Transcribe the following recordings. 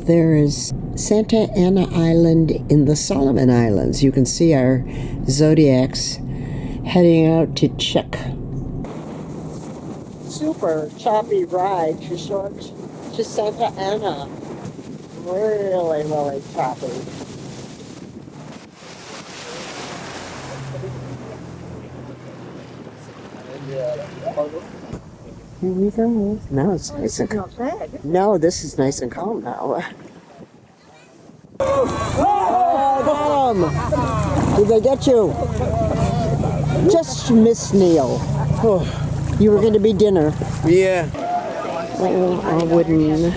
there is Santa Ana Island in the Solomon Islands. You can see our Zodiacs heading out to check. Super choppy ride to Santa Ana. Really, really choppy. Here we go. No, it's nice and calm. No, this is nice and calm now. Oh, Mom! Did they get you? Just missed Neil. Oh, you were going to be dinner. Yeah. Oh, I wouldn't.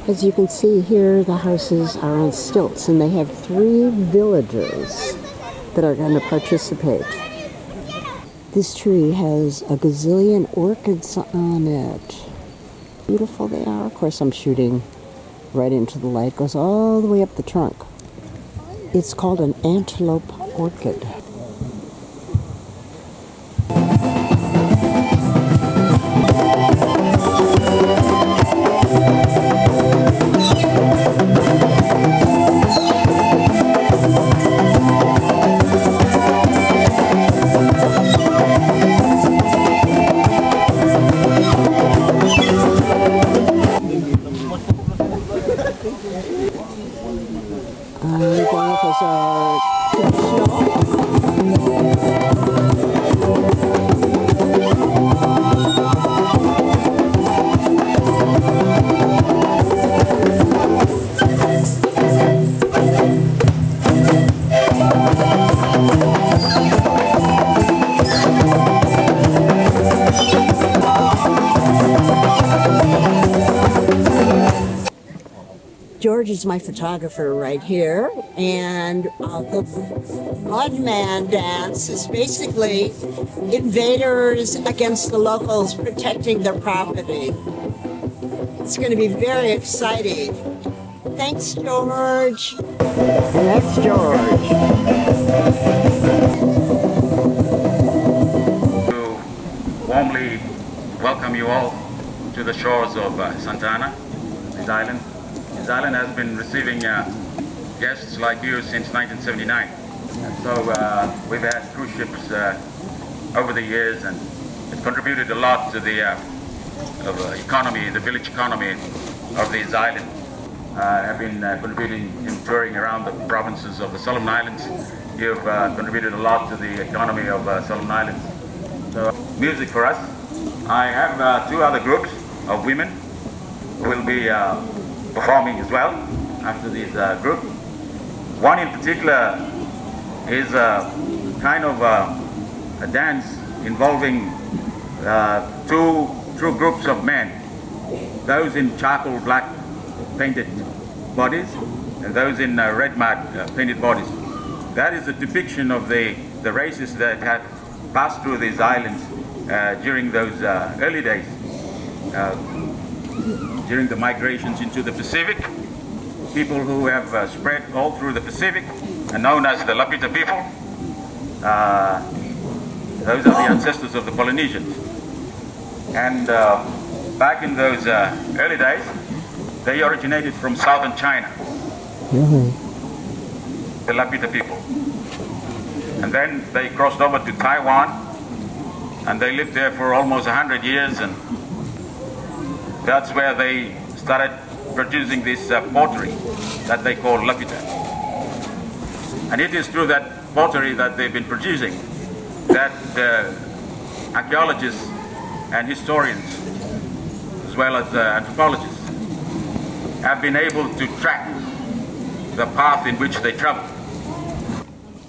As you can see here, the houses are on stilts, and they have 3 villagers that are going to participate. This tree has a gazillion orchids on it. Beautiful they are. Of course, I'm shooting right into the light. It goes all the way up the trunk. It's called an antelope orchid. George is my photographer right here, and the Odd Man dance is basically invaders against the locals protecting their property. It's going to be very exciting. Thanks, George. That's George. To warmly welcome you all to the shores of Santa Ana, this island. This island has been receiving guests like you since 1979. And so we've had cruise ships over the years, and it contributed a lot to the economy, the village economy of these islands. Have been contributing in touring around the provinces of the Solomon Islands. You've contributed a lot to the economy of Solomon Islands. So music for us. I have 2 other groups of women who will be performing as well after this group. One in particular is kind of a dance involving 2 groups of men, those in charcoal black painted bodies and those in red mud painted bodies. That is a depiction of the races that have passed through these islands during those early days. During the migrations into the Pacific, people who have spread all through the Pacific are known as the Lapita people. Those are the ancestors of the Polynesians. And back in those early days, they originated from southern China. Really? The Lapita people. And then they crossed over to Taiwan, and they lived there for almost 100 years, and that's where they started producing this pottery that they call lapita. And it is through that pottery that they've been producing that archaeologists and historians, as well as anthropologists, have been able to track the path in which they traveled.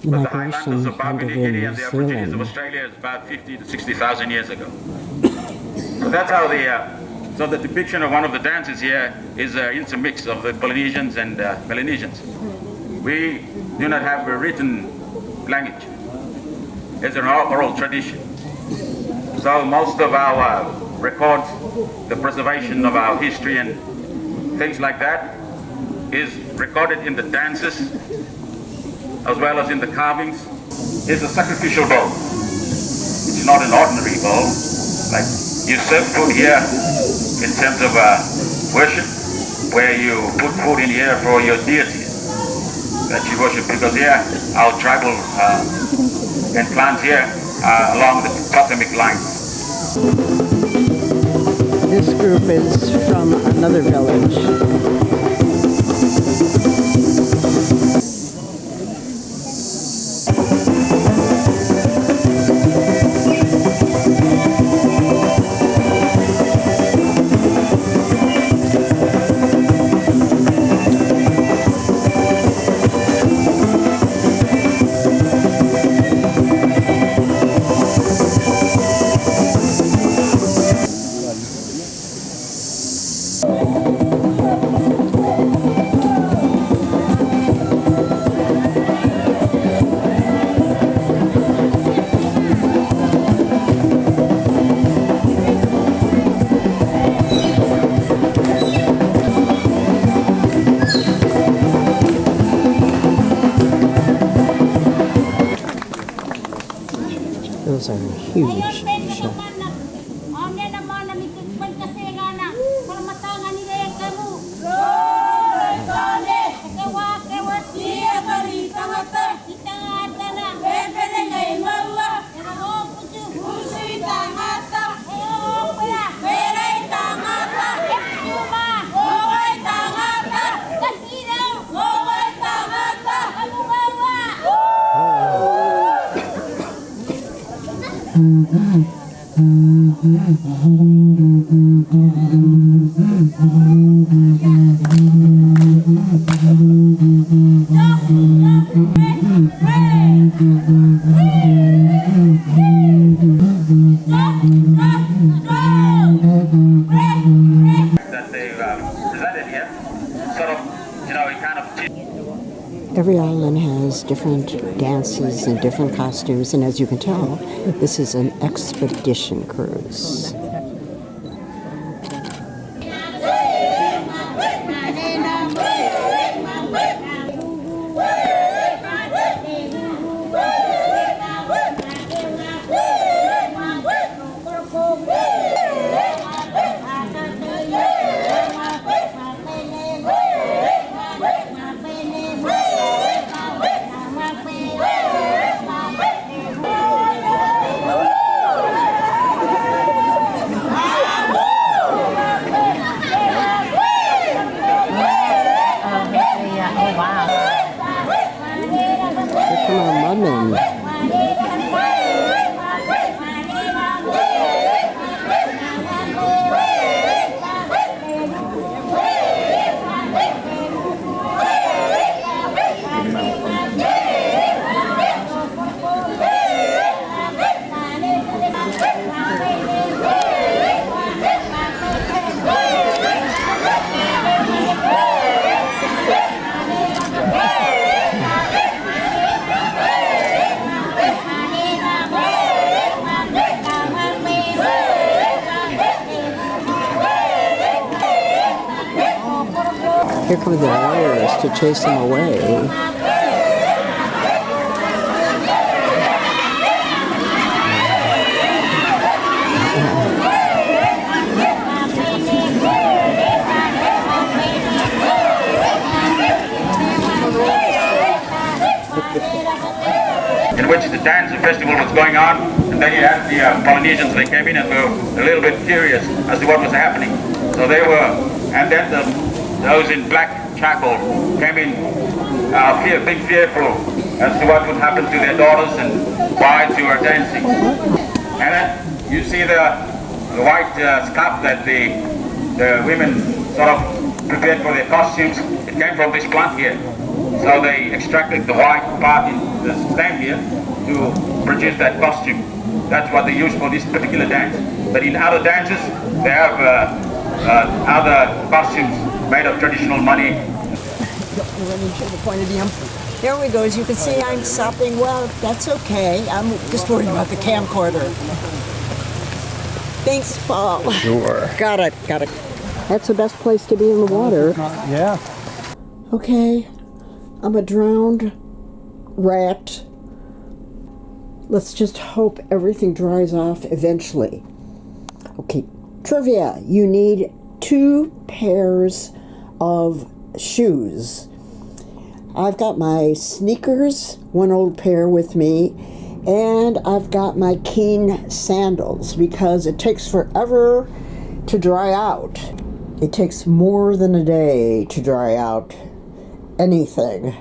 But the Highlanders of Papua New Guinea and the Aborigines of Australia is about 50 to 60,000 years ago. So that's how so the depiction of one of the dances here is an intermix of the Polynesians and Melanesians. We do not have a written language. It's an oral tradition. So most of our records, the preservation of our history and things like that is recorded in the dances as well as in the carvings. Is a sacrificial bowl. not an ordinary bowl. Like you serve food here in terms of worship, where you put food in here for your deities that you worship, because here our tribal and clans here are along the totemic lines. This group is from another village. Those are huge. That they presented here, sort of, it kind of. Every island has different dances and different costumes, and as you can tell, this is an expedition cruise. Here come the warriors to chase them away. In which the dance festival was going on, and then you had the Polynesians. They came in and were a little bit curious as to what was happening. So they were, and then those in black charcoal came in, being fearful as to what would happen to their daughters and wives who are dancing. And then you see the white scarf that the women sort of prepared for their costumes. It came from this plant here. So they extracted the white part in the stem here to produce that costume. That's what they use for this particular dance. But in other dances, they have other costumes made of traditional money. There we go. As you can see, I'm stopping. Well, that's okay. I'm just worried about the camcorder. Thanks, Paul. Sure. Got it. That's the best place to be in the water. Yeah. Okay. I'm a drowned rat Let's just hope everything dries off eventually. Okay, trivia. You need 2 pairs of shoes. I've got my sneakers, 1 old pair with me, and I've got my Keen sandals because it takes forever to dry out. It takes more than a day to dry out anything.